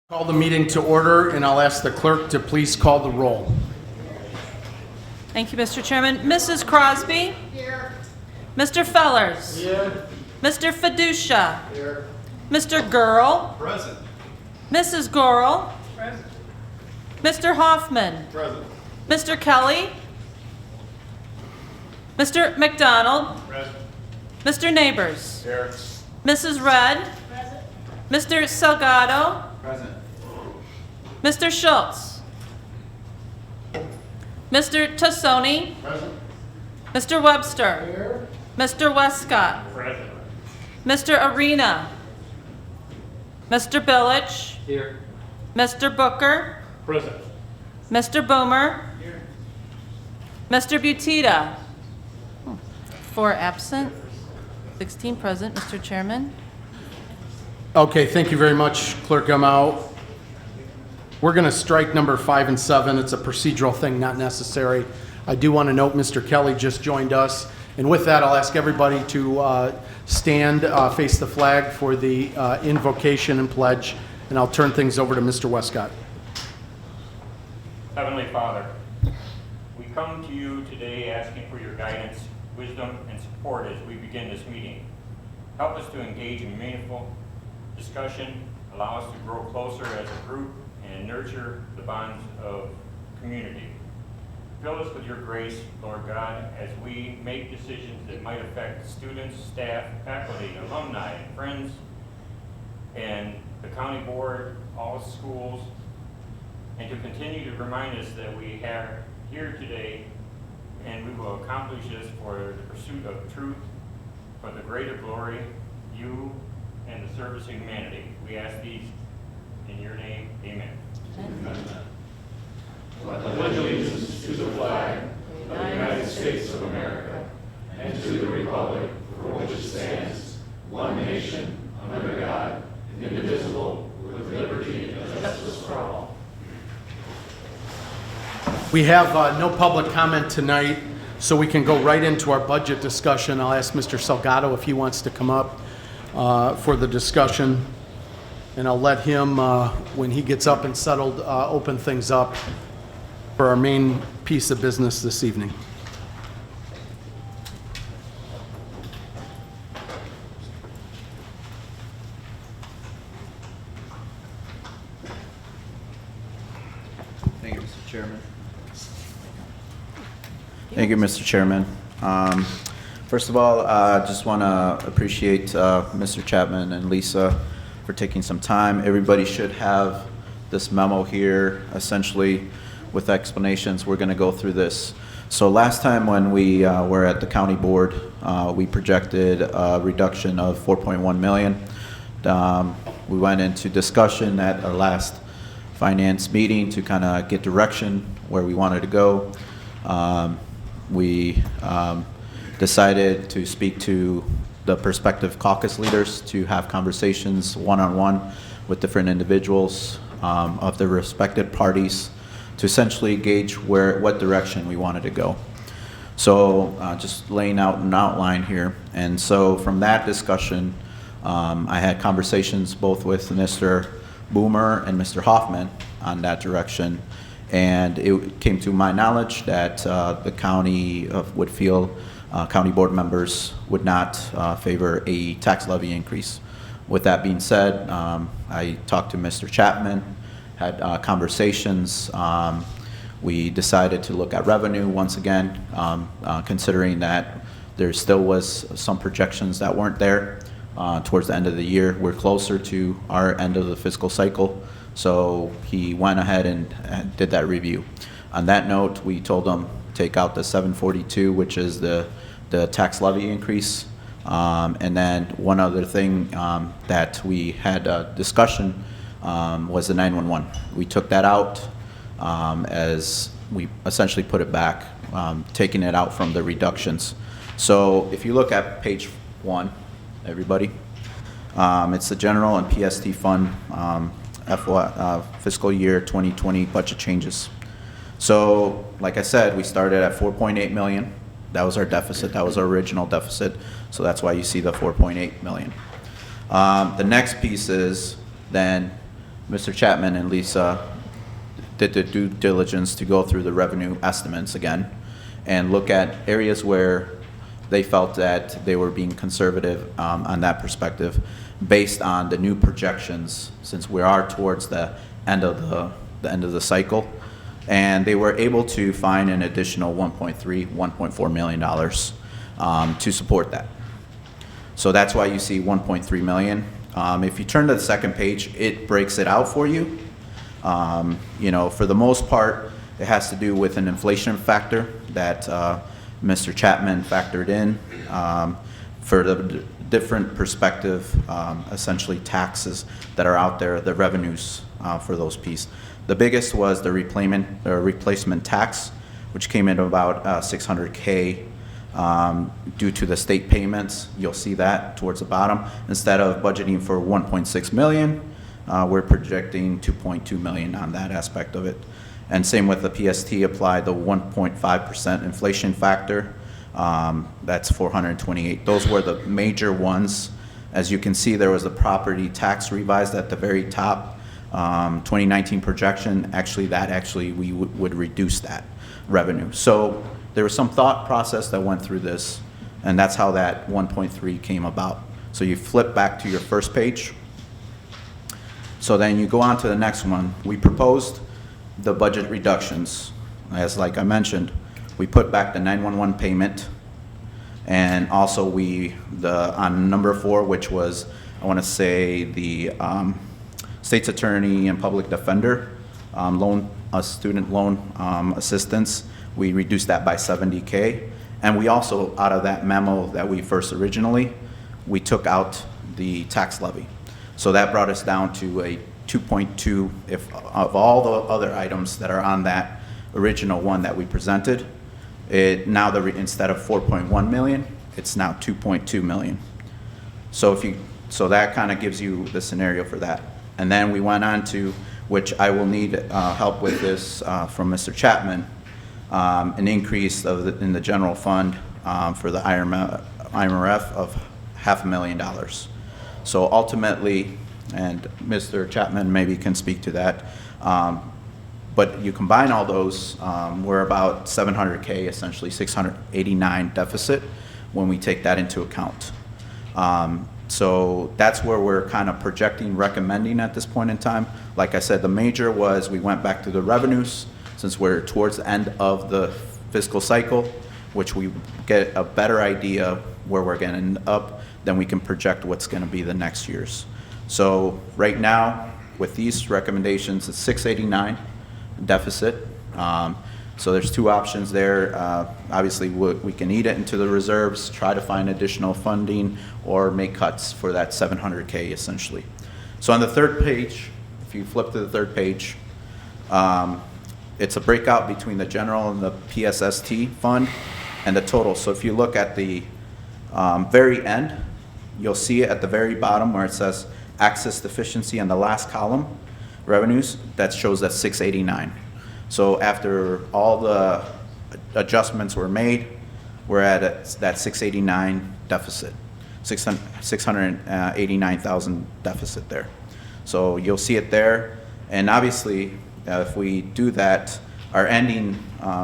Call the meeting to order, and I'll ask the clerk to please call the roll. Thank you, Mr. Chairman. Mrs. Crosby? Here. Mr. Fellers? Here. Mr. Fiducia? Here. Mr. Gurl? Present. Mrs. Gorel? Present. Mr. Hoffman? Present. Mr. Kelly? Mr. McDonald? Present. Mr. Neighbors? Here. Mrs. Red? Present. Mr. Salgado? Present. Mr. Schultz? Mr. Tassoni? Present. Mr. Webster? Here. Mr. Westcott? Present. Mr. Arena? Mr. Billich? Here. Mr. Booker? Present. Mr. Boomer? Here. Mr. Butita? 4 absent, 16 present, Mr. Chairman. Okay, thank you very much, Clerk Gamau. We're going to strike number 5 and 7. It's a procedural thing, not necessary. I do want to note Mr. Kelly just joined us. And with that, I'll ask everybody to stand, face the flag for the invocation and pledge, and I'll turn things over to Mr. Westcott. Heavenly Father, we come to you today asking for your guidance, wisdom, and support as we begin this meeting. Help us to engage in meaningful discussion, allow us to grow closer as a group, and nurture the bonds of community. Fill us with your grace, Lord God, as we make decisions that might affect students, staff, faculty, alumni, and friends, and the county board, all schools, and to continue to remind us that we are here today and we will accomplish this for the pursuit of truth, for the greater glory, you, and the service of humanity. We ask these in your name, amen. I pledge allegiance to the flag of the United States of America and to the republic for which it stands, one nation, under God, indivisible, with liberty and justice for all. We have no public comment tonight, so we can go right into our budget discussion. I'll ask Mr. Salgado if he wants to come up for the discussion, and I'll let him, when he gets up and settled, open things up for our main piece of business this evening. Thank you, Mr. Chairman. Thank you, Mr. Chairman. First of all, I just want to appreciate Mr. Chapman and Lisa for taking some time. Everybody should have this memo here, essentially, with explanations. We're going to go through this. So last time when we were at the county board, we projected a reduction of $4.1 million. We went into discussion at our last finance meeting to kind of get direction where we wanted to go. We decided to speak to the prospective caucus leaders to have conversations one-on-one with different individuals of the respected parties to essentially gauge what direction we wanted to go. So just laying out an outline here. And so from that discussion, I had conversations both with Mr. Boomer and Mr. Hoffman on that direction. And it came to my knowledge that the county would feel county board members would not favor a tax levy increase. With that being said, I talked to Mr. Chapman, had conversations. We decided to look at revenue once again, considering that there still was some projections that weren't there towards the end of the year. We're closer to our end of the fiscal cycle. So he went ahead and did that review. On that note, we told him take out the 742, which is the tax levy increase. And then one other thing that we had a discussion was the 911. We took that out as we essentially put it back, taking it out from the reductions. So if you look at page 1, everybody, it's the general and PST fund fiscal year 2020 budget changes. So, like I said, we started at 4.8 million. That was our deficit. That was our original deficit. So that's why you see the 4.8 million. The next piece is then Mr. Chapman and Lisa did the due diligence to go through the revenue estimates again and look at areas where they felt that they were being conservative on that perspective based on the new projections, since we are towards the end of the cycle. And they were able to find an additional $1.4 million to support that. So that's why you see 1.3 million. If you turn to the second page, it breaks it out for you. For the most part, it has to do with an inflation factor that Mr. Chapman factored in for the different perspective, essentially taxes that are out there, the revenues for those pieces. The biggest was the replacement tax, which came in about $600K due to the state payments. You'll see that towards the bottom. Instead of budgeting for 1.6 million, we're projecting 2.2 million on that aspect of it. And same with the PST, applied the 1.5% inflation factor. That's 428. Those were the major ones. As you can see, there was a property tax revised at the very top. 2019 projection, actually we would reduce that revenue. So there was some thought process that went through this, and that's how that 1.3 came about. So you flip back to your first page. So then you go on to the next one. We proposed the budget reductions. As like I mentioned, we put back the 911 payment, and also on number 4, which was, I want to say, the state's attorney and public defender student loan assistance, we reduced that by 70K. And we also, out of that memo that we first originally, we took out the tax levy. So that brought us down to a 2.2 of all the other items that are on that original one that we presented. Instead of 4.1 million, it's now 2.2 million. So that kind of gives you the scenario for that. And then we went on to, which I will need help with this from Mr. Chapman, an increase in the general fund for the IMRF of $500,000. So ultimately, and Mr. Chapman maybe can speak to that, but you combine all those, we're about 700K, essentially 689 deficit when we take that into account. So that's where we're kind of projecting, recommending at this point in time. Like I said, the major was we went back to the revenues, since we're towards the end of the fiscal cycle, which we get a better idea where we're going to end up, then we can project what's going to be the next year's. So right now, with these recommendations, it's 689 deficit. So there's two options there. Obviously, we can eat it into the reserves, try to find additional funding, or make cuts for that 700K essentially. So on the third page, if you flip to the third page, it's a breakout between the general and the PSST fund and the total. So if you look at the very end, you'll see it at the very bottom where it says access deficiency in the last column, revenues, that shows that 689. So after all the adjustments were made, we're at that 689 deficit, 689,000 deficit there. So you'll see it there. And obviously, if we do that, our ending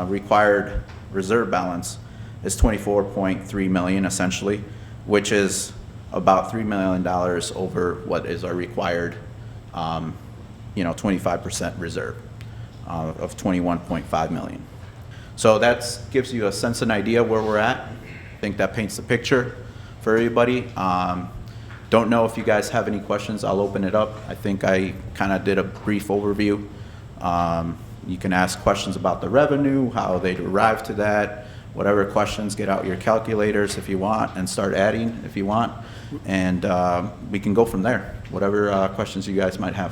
required reserve balance is 24.3 million essentially, which is about $3 million over what is our required 25% reserve of 21.5 million. So that gives you a sense and idea where we're at. I think that paints the picture for everybody. Don't know if you guys have any questions. I'll open it up. I think I kind of did a brief overview. You can ask questions about the revenue, how they arrived to that, whatever questions, get out your calculators if you want and start adding if you want. And we can go from there, whatever questions you guys might have.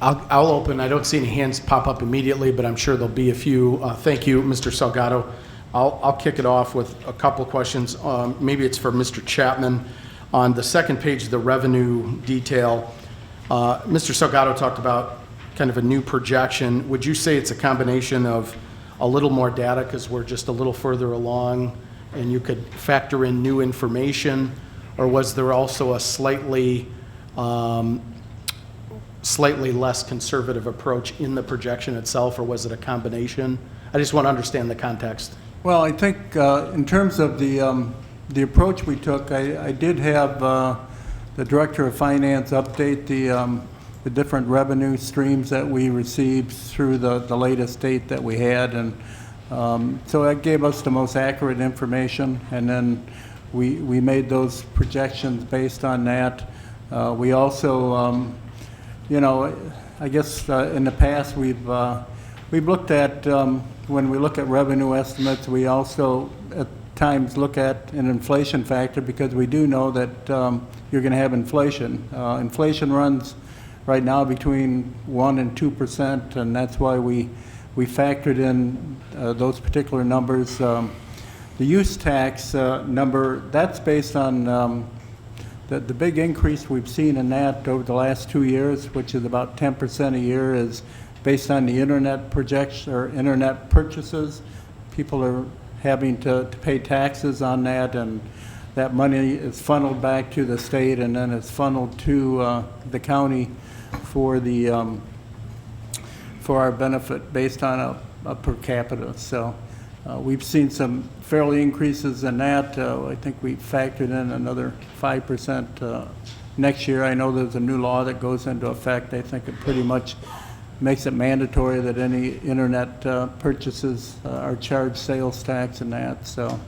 I'll open. I don't see any hands pop up immediately, but I'm sure there'll be a few. Thank you, Mr. Salgado. I'll kick it off with a couple of questions. Maybe it's for Mr. Chapman. On the second page, the revenue detail, Mr. Salgado talked about kind of a new projection. Would you say it's a combination of a little more data because we're just a little further along and you could factor in new information, or was there also a slightly slightly less conservative approach in the projection itself, or was it a combination? I just want to understand the context. Well, I think in terms of the approach we took, I did have the Director of Finance update the different revenue streams that we received through the latest date that we had, and so that gave us the most accurate information, and then we made those projections based on that. We also, you know, I guess in the past we've looked at, when we look at revenue estimates, we also at times look at an inflation factor, because we do know that you're going to have inflation. Inflation runs right now between 1% and 2%, and that's why we factored in those particular numbers. The use tax number, that's based on the big increase we've seen in that over the last 2 years, which is about 10% a year, is based on the internet projection or internet purchases. People are having to pay taxes on that, and that money is funneled back to the state, and then it's funneled to the county for our benefit based on a per capita. So we've seen some fairly increases in that. I think we factored in another 5% next year. I know there's a new law that goes into effect. I think it pretty much makes it mandatory that any internet purchases are charged sales tax and that. So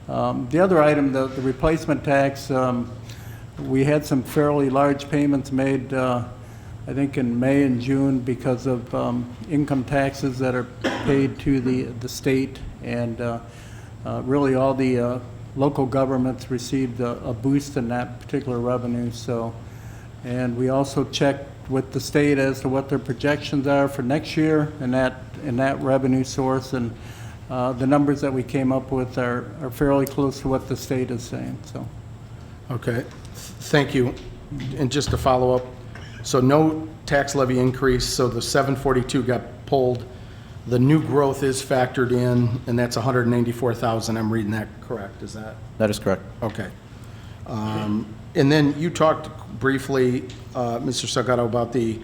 the other item, the replacement tax, we had some fairly large payments made, I think in May and June, because of income taxes that are paid to the state, and really all the local governments received a boost in that particular revenue. So, and we also checked with the state as to what their projections are for next year in that revenue source, and the numbers that we came up with are fairly close to what the state is saying. So, Okay, thank you. And just to follow up, so no tax levy increase, so the 742 got pulled. The new growth is factored in, and that's 194,000. I'm reading that correct, is that? That is correct. Okay. And then you talked briefly, Mr. Salgado, about the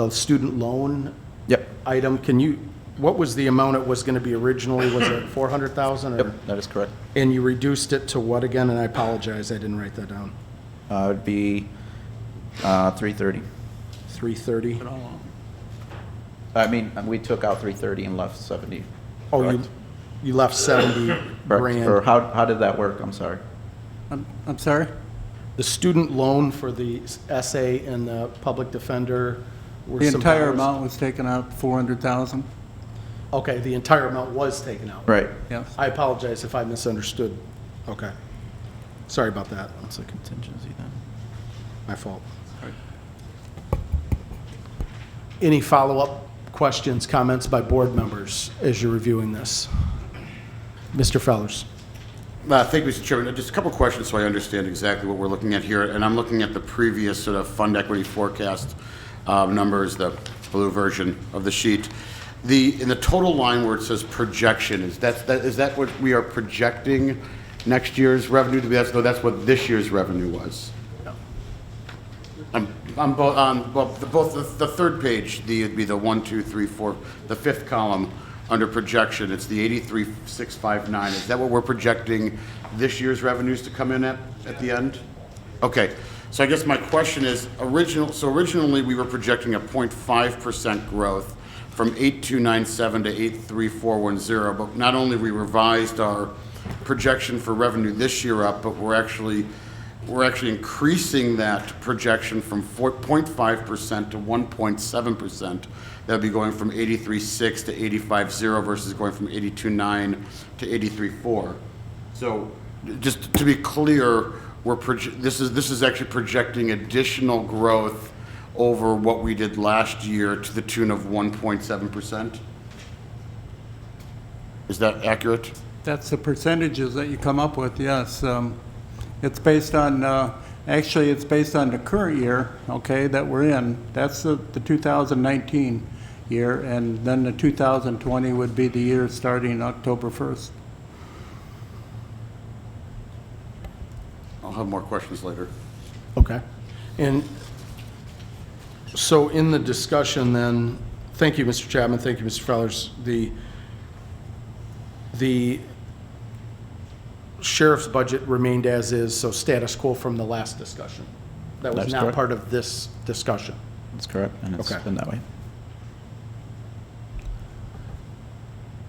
student loan Yep. item. Can you, what was the amount it was going to be originally? Was it 400,000? Yep, that is correct. And you reduced it to what again? And I apologize, I didn't write that down. It would be 330. 330? I mean, we took out 330 and left 70. Oh, correct? you left 70 Correct. grand. Or how did that work? I'm sorry. I'm sorry? The student loan for the essay and the public defender were The some entire dollars. amount was taken out, 400,000. Okay, the entire amount was taken out. Right. Yes. I apologize if I misunderstood. Okay. Sorry about that. That's a contingency then. My fault. Any follow-up questions, comments by board members as you're reviewing this? Mr. Fellers. Thank you, Mr. Chairman. Just a couple of questions so I understand exactly what we're looking at here. And I'm looking at the previous sort of fund equity forecast numbers, the blue version of the sheet. In the total line where it says projection, is that what we are projecting next year's revenue to be? That's what this year's revenue was. Both the third page, it'd be the 1, 2, 3, 4, the fifth column under projection. It's the 83,659. Is that what we're projecting this year's revenues to come in at the end? Okay. So I guess my question is, originally we were projecting a 0.5% growth from 8297 to 83410, but not only we revised our projection for revenue this year up, but we're actually increasing that projection from 4.5% to 1.7%. That'd be going from 83.6 to 85.0 versus going from 82.9 to 83.4. So just to be clear, this is actually projecting additional growth over what we did last year to the tune of 1.7%. Is that accurate? That's the percentages that you come up with, yes. It's based on, actually, it's based on the current year, okay, that we're in. That's the 2019 year, and then the 2020 would be the year starting October 1st. I'll have more questions later. Okay. And So in the discussion then, thank you, Mr. Chapman, thank you, Mr. Fellers. The sheriff's budget remained as is, so status quo from the last discussion. That was That's not correct. part of this discussion. That's correct, and it's Okay. been that way.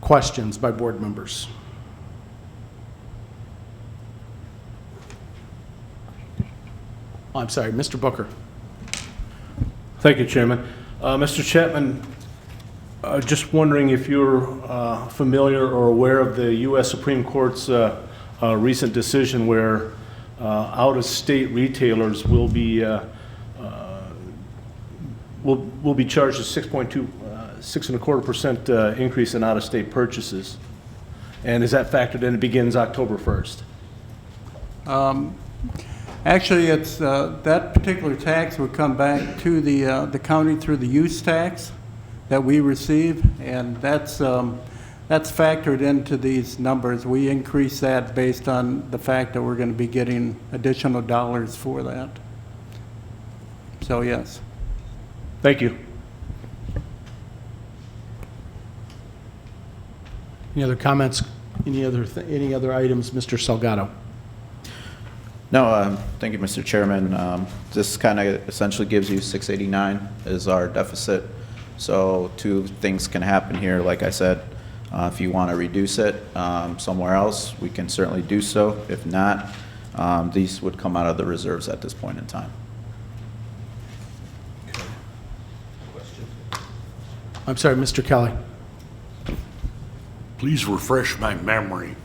Questions by board members? Oh, I'm sorry, Mr. Booker. Thank you, Chairman. Mr. Chapman, just wondering if you're familiar or aware of the U.S. Supreme Court's recent decision where out-of-state retailers will be charged a 6.25% increase in out-of-state purchases. And is that factored in? It begins October 1st. Actually, it's, that particular tax would come back to the county through the use tax that we receive, and that's factored into these numbers. We increase that based on the fact that we're going to be getting additional dollars for that. So, yes. Thank you. Any other comments? Any other items, Mr. Salgado? No, thank you, Mr. Chairman. This kind of essentially gives you 689 is our deficit. So two things can happen here. Like I said, if you want to reduce it somewhere else, we can certainly do so. If not, these would come out of the reserves at this point in time. I'm sorry, Mr. Kelly. Please refresh my memory.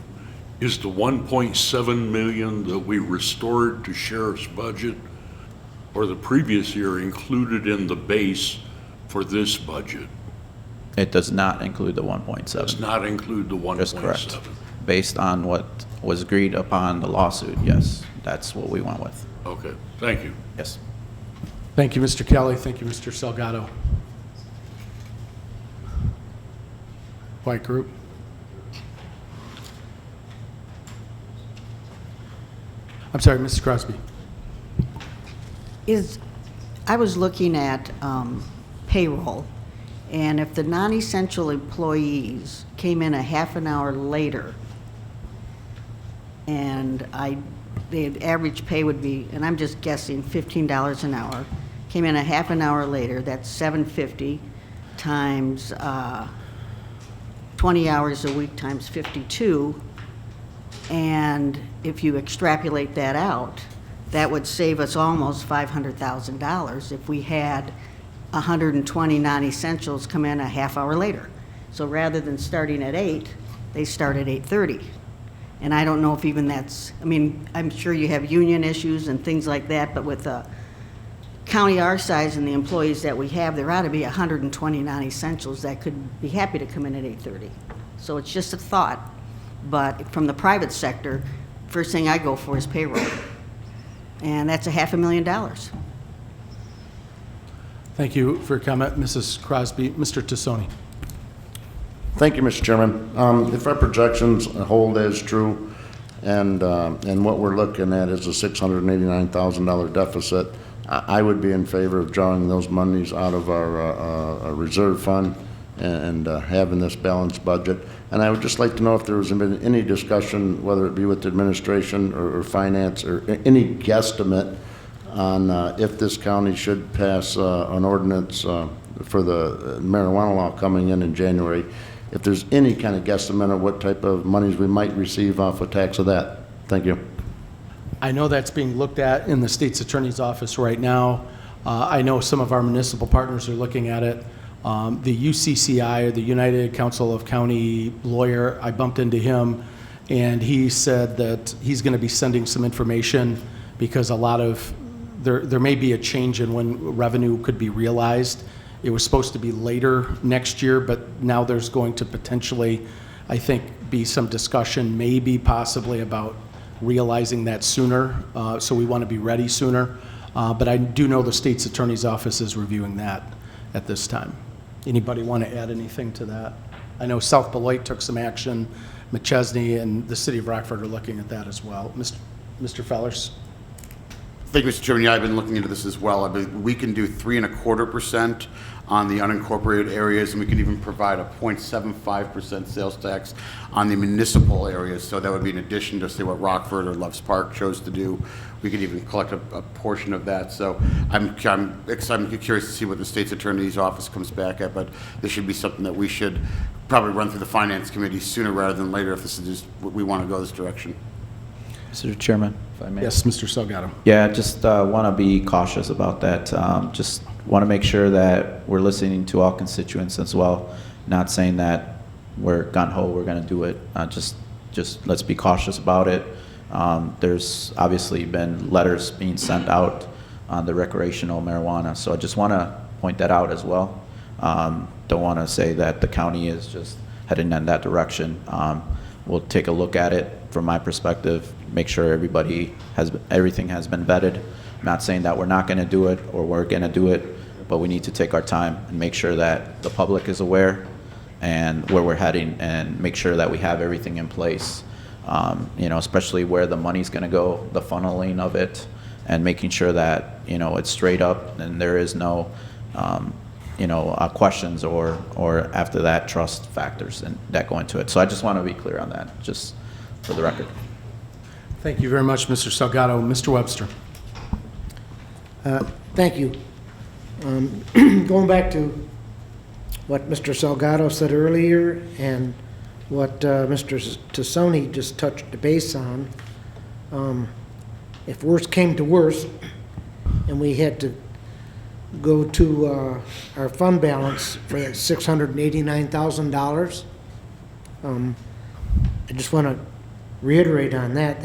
Is the 1.7 million that we restored to sheriff's budget or the previous year included in the base for this budget? It does not include the 1.7. Does not include the 1.7? Just correct. Based on what was agreed upon the lawsuit, yes, that's what we went with. Okay, thank you. Yes. Thank you, Mr. Kelly. Thank you, Mr. Salgado. White group. I'm sorry, Mrs. Crosby. I was looking at payroll, and if the non-essential employees came in a half an hour later, and the average pay would be, and I'm just guessing, $15 an hour, came in a half an hour later, that's $750 times 20 hours a week times 52, and if you extrapolate that out, that would save us almost $500,000 if we had 120 non-essentials come in a half hour later. So rather than starting at 8, they start at 8:30. And I don't know if even that's, I mean, I'm sure you have union issues and things like that, but with a county our size and the employees that we have, there ought to be 120 non-essentials that could be happy to come in at 8:30. So it's just a thought. But from the private sector, first thing I go for is payroll. And that's $500,000. Thank you for your comment, Mrs. Crosby. Mr. Tassoni. Thank you, Mr. Chairman. If our projections hold as true and what we're looking at is a $689,000 deficit, I would be in favor of drawing those monies out of our reserve fund and having this balanced budget. And I would just like to know if there was been any discussion, whether it be with the administration or finance or any guesstimate on if this county should pass an ordinance for the marijuana law coming in January, if there's any kind of guesstimate of what type of monies we might receive off a tax of that. Thank you. I know that's being looked at in the state's attorney's office right now. I know some of our municipal partners are looking at it. The UCCI, or the United Council of County Lawyer, I bumped into him, and he said that he's going to be sending some information because a lot of, there may be a change in when revenue could be realized. It was supposed to be later next year, but now there's going to potentially, I think, be some discussion, maybe possibly about realizing that sooner. So we want to be ready sooner. But I do know the state's attorney's office is reviewing that at this time. Anybody want to add anything to that? I know South Beloit took some action. McChesney and the city of Rockford are looking at that as well. Mr. Fellers? Thank you, Mr. Chairman. Yeah, I've been looking into this as well. I mean, we can do 3.25% on the unincorporated areas, and we can even provide a 0.75% sales tax on the municipal areas. So that would be in addition to, say, what Rockford or Loves Park chose to do. We could even collect a portion of that. So I'm curious to see what the state's attorney's office comes back at, but this should be something that we should probably run through the finance committee sooner rather than later if this is just, we want to go this direction. Mr. Chairman, if I may. Yes, Mr. Salgado. Yeah, just want to be cautious about that. Just want to make sure that we're listening to all constituents as well. Not saying that we're gung-ho, we're going to do it. Just let's be cautious about it. There's obviously been letters being sent out on the recreational marijuana, so I just want to point that out as well. Don't want to say that the county is just heading in that direction. We'll take a look at it from my perspective, make sure everything has been vetted. I'm not saying that we're not going to do it or we're going to do it, but we need to take our time and make sure that the public is aware and where we're heading and make sure that we have everything in place, especially where the money's going to go, the funneling of it, and making sure that, it's straight up and there is no, questions or after that trust factors and that go into it. So I just want to be clear on that, just for the record. Thank you very much, Mr. Salgado. Mr. Webster. Thank you. Going back to what Mr. Salgado said earlier and what Mr. Tassoni just touched the base on, if worse came to worse and we had to go to our fund balance for that $689,000, I just want to reiterate on that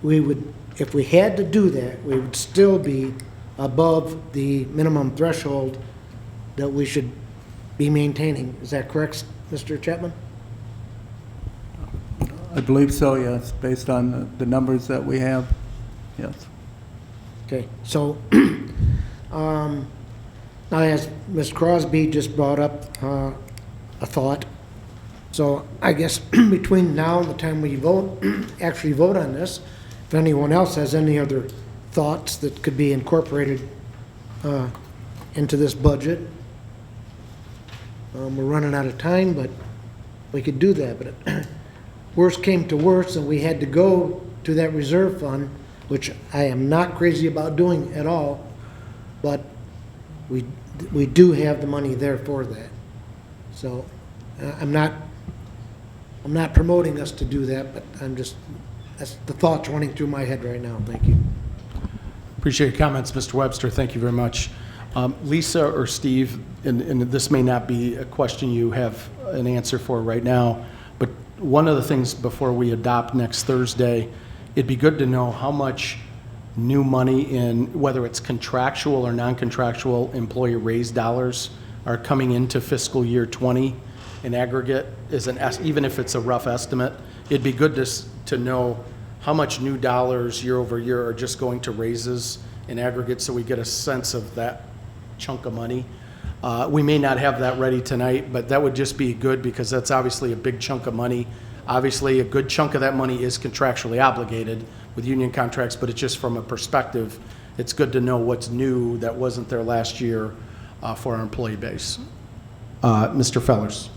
we would, if we had to do that, we would still be above the minimum threshold that we should be maintaining. Is that correct, Mr. Chapman? I believe so, yes, based on the numbers that we have, yes. Okay, so now as Ms. Crosby just brought up a thought, so I guess between now and the time we actually vote on this, if anyone else has any other thoughts that could be incorporated into this budget, we're running out of time, but we could do that. But worst came to worst and we had to go to that reserve fund, which I am not crazy about doing at all, but we do have the money there for that. So I'm not promoting us to do that, but that's the thoughts running through my head right now. Thank you. Appreciate your comments, Mr. Webster. Thank you very much. Lisa or Steve, and this may not be a question you have an answer for right now, but one of the things before we adopt next Thursday, it'd be good to know how much new money in, whether it's contractual or non-contractual employee raise dollars are coming into fiscal year 20 in aggregate, even if it's a rough estimate. It'd be good to know how much new dollars year over year are just going to raises in aggregate so we get a sense of that chunk of money. We may not have that ready tonight, but that would just be good because that's obviously a big chunk of money. Obviously, a good chunk of that money is contractually obligated with union contracts, but it's just from a perspective, it's good to know what's new that wasn't there last year for our employee base. Mr. Fellers.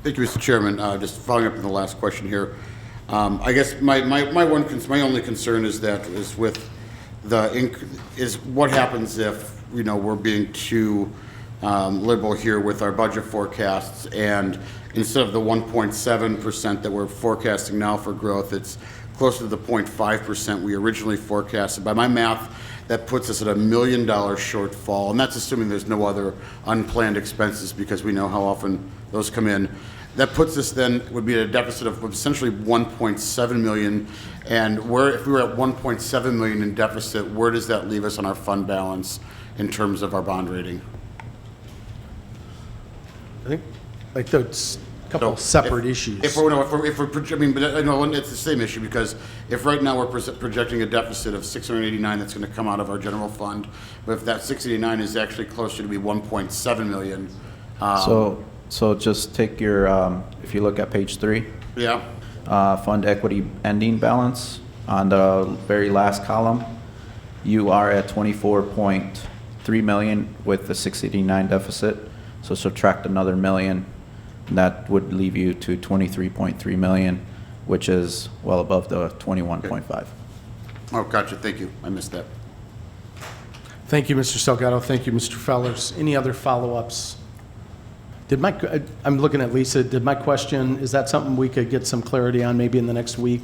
Thank you, Mr. Chairman. Just following up on the last question here. I guess my only concern is with what happens if we're being too liberal here with our budget forecasts, and instead of the 1.7% that we're forecasting now for growth, it's closer to the 0.5% we originally forecasted. By my math, that puts us at $1 million shortfall, and that's assuming there's no other unplanned expenses because we know how often those come in. That puts us then, would be at a deficit of essentially 1.7 million, and if we were at 1.7 million in deficit, where does that leave us on our fund balance in terms of our bond rating? I think like those couple separate issues. But I know it's the same issue because if right now we're projecting a deficit of 689 that's going to come out of our general fund, but if that 689 is actually closer to be 1.7 million. So just take your, if you look at page 3. Yeah. Fund equity ending balance on the very last column. You are at 24.3 million with the 689 deficit. So subtract another million, and that would leave you to 23.3 million, which is well above the 21.5. Oh, gotcha, thank you, I missed that. Thank you, Mr. Salgado. Thank you, Mr. Fellers. Any other follow-ups? I'm looking at Lisa. Did my question, is that something we could get some clarity on maybe in the next week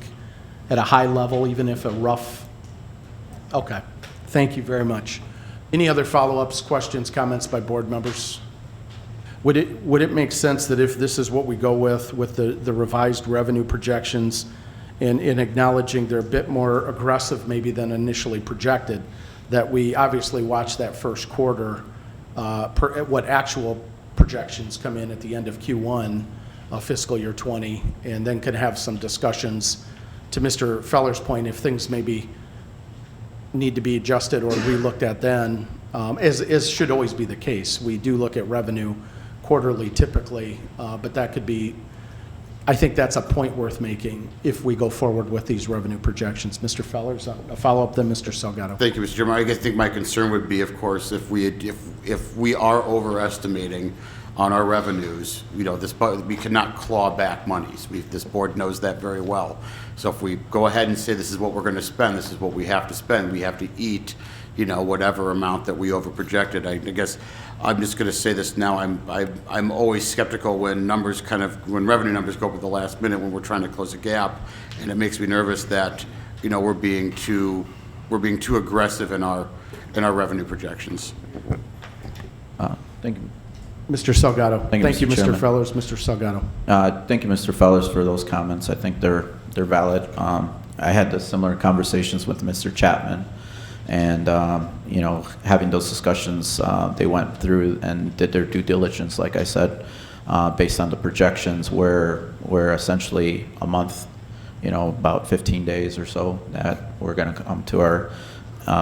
at a high level, even if a rough? Okay. Thank you very much. Any other follow-ups, questions, comments by board members? Would it make sense that if this is what we go with the revised revenue projections and in acknowledging they're a bit more aggressive maybe than initially projected, that we obviously watch that first quarter, what actual projections come in at the end of Q1 fiscal year 20, and then could have some discussions to Mr. Feller's point, if things maybe need to be adjusted or relooked at then, as should always be the case. We do look at revenue quarterly typically, but that could be, I think that's a point worth making if we go forward with these revenue projections. Mr. Fellers, a follow-up then Mr. Salgado. Thank you, Mr. Chairman. I think my concern would be, of course, if we are overestimating on our revenues, we cannot claw back monies. This board knows that very well. So if we go ahead and say this is what we're going to spend, this is what we have to spend, we have to eat, whatever amount that we overprojected. I guess I'm just going to say this now. I'm always skeptical when revenue numbers go up at the last minute when we're trying to close a gap, and it makes me nervous that we're being too aggressive in our revenue projections. Thank you. Mr. Salgado. Thank you, Mr. Mr. Chairman. Fellers. Mr. Salgado. Thank you, Mr. Fellers, for those comments. I think they're valid. I had the similar conversations with Mr. Chapman, and having those discussions, they went through and did their due diligence, like I said, based on the projections. We're essentially a month, about 15 days or so that we're going to come to our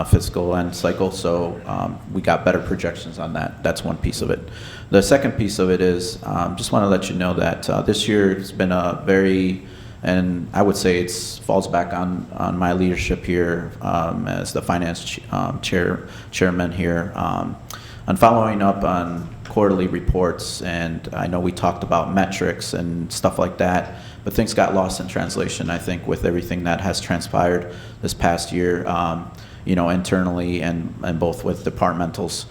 fiscal end cycle. So we got better projections on that. That's one piece of it. The second piece of it is just want to let you know that this year has been a very, and I would say it falls back on my leadership here as the finance chairman here on following up on quarterly reports. And I know we talked about metrics and stuff like that, but things got lost in translation, I think, with everything that has transpired this past year, internally and both with departmentals.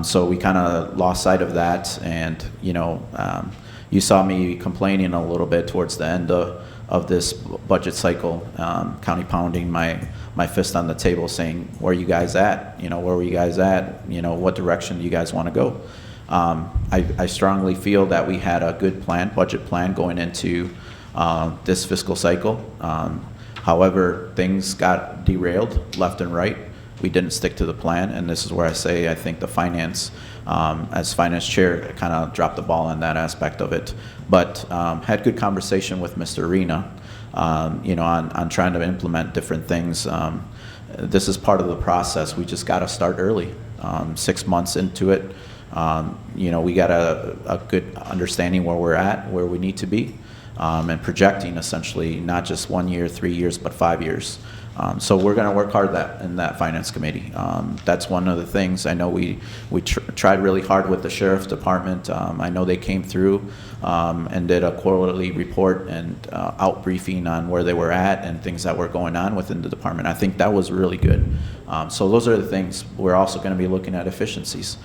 So we kind of lost sight of that, and you saw me complaining a little bit towards the end of this budget cycle, county pounding my fist on the table, saying, "Where are you guys at? Where were you guys at? What direction do you guys want to go?" I strongly feel that we had a good budget plan going into this fiscal cycle. However, things got derailed left and right. We didn't stick to the plan, and this is where I say I think the finance, as finance chair, kind of dropped the ball on that aspect of it. But had good conversation with Mr. Arena, on trying to implement different things. This is part of the process. We just got to start early. 6 months into it, we got a good understanding where we're at, where we need to be, and projecting essentially not just 1 year, 3 years, but 5 years. So we're going to work hard in that finance committee. That's one of the things. I know we tried really hard with the sheriff's department. I know they came through and did a quarterly report and out briefing on where they were at and things that were going on within the department. I think that was really good. So those are the things. We're also going to be looking at efficiencies.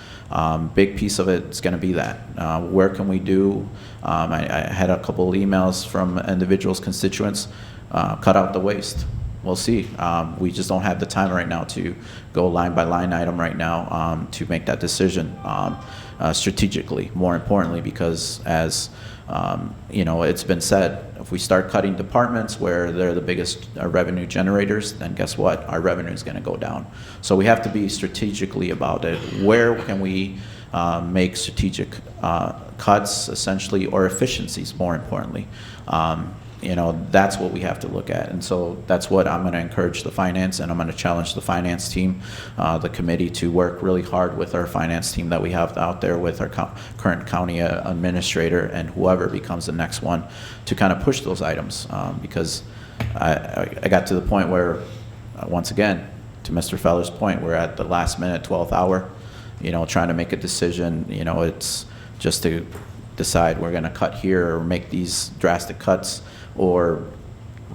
Big piece of it is going to be that. Where can we do? I had a couple of emails from individuals, constituents, cut out the waste. We'll see. We just don't have the time right now to go line by line item right now to make that decision strategically. More importantly, because as it's been said, if we start cutting departments where they're the biggest revenue generators, then guess what? Our revenue is going to go down. So we have to be strategically about it. Where can we make strategic cuts, essentially, or efficiencies, more importantly? That's what we have to look at. And so that's what I'm going to encourage the finance, and I'm going to challenge the finance team, the committee, to work really hard with our finance team that we have out there with our current county administrator and whoever becomes the next one to kind of push those items, because I got to the point where, once again, to Mr. Feller's point, we're at the last minute, 12th hour, trying to make a decision. It's just to decide we're going to cut here or make these drastic cuts, or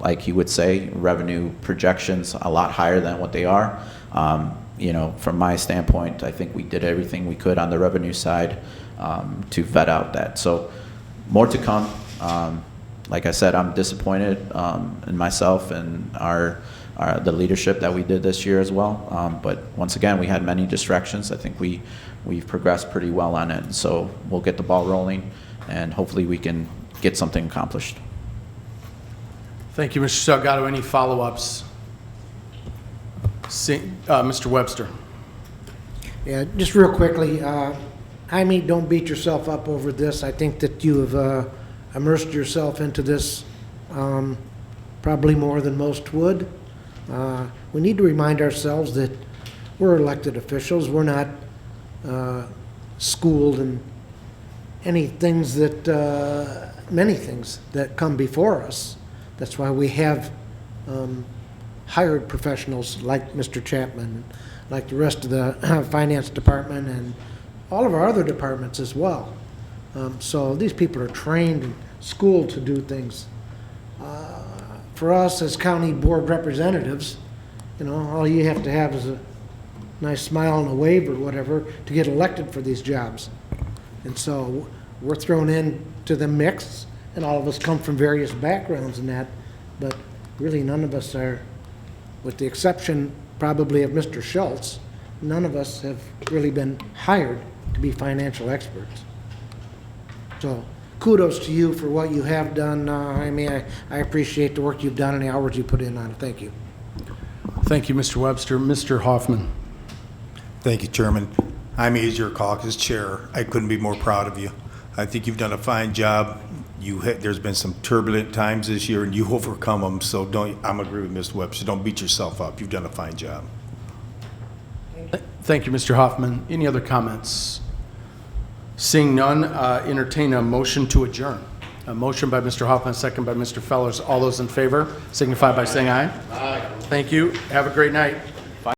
like you would say, revenue projections a lot higher than what they are. From my standpoint, I think we did everything we could on the revenue side to vet out that. So more to come. Like I said, I'm disappointed in myself and the leadership that we did this year as well. But once again, we had many distractions. I think we've progressed pretty well on it. So we'll get the ball rolling, and hopefully we can get something accomplished. Thank you, Mr. Salgado. Any follow-ups? Mr. Webster. Yeah, just real quickly, Jaime, don't beat yourself up over this. I think that you have immersed yourself into this probably more than most would. We need to remind ourselves that we're elected officials. We're not schooled in many things that come before us. That's why we have hired professionals like Mr. Chapman, like the rest of the finance department and all of our other departments as well. So these people are trained and schooled to do things. For us as county board representatives, all you have to have is a nice smile and a wave or whatever to get elected for these jobs. And so we're thrown into the mix, and all of us come from various backgrounds in that, but really none of us are, with the exception probably of Mr. Schultz, none of us have really been hired to be financial experts. So kudos to you for what you have done. I appreciate the work you've done and the hours you put in on it. Thank you. Thank you, Mr. Webster. Mr. Hoffman. Thank you, Chairman. Jaime, as your caucus chair, I couldn't be more proud of you. I think you've done a fine job. There's been some turbulent times this year, and you overcome them. So I'm agree with Mr. Webster. Don't beat yourself up. You've done a fine job. Thank you, Mr. Hoffman. Any other comments? Seeing none, entertain a motion to adjourn. A motion by Mr. Hoffman, second by Mr. Fellers. All those in favor signify by saying aye. Aye. Thank you. Have a great night.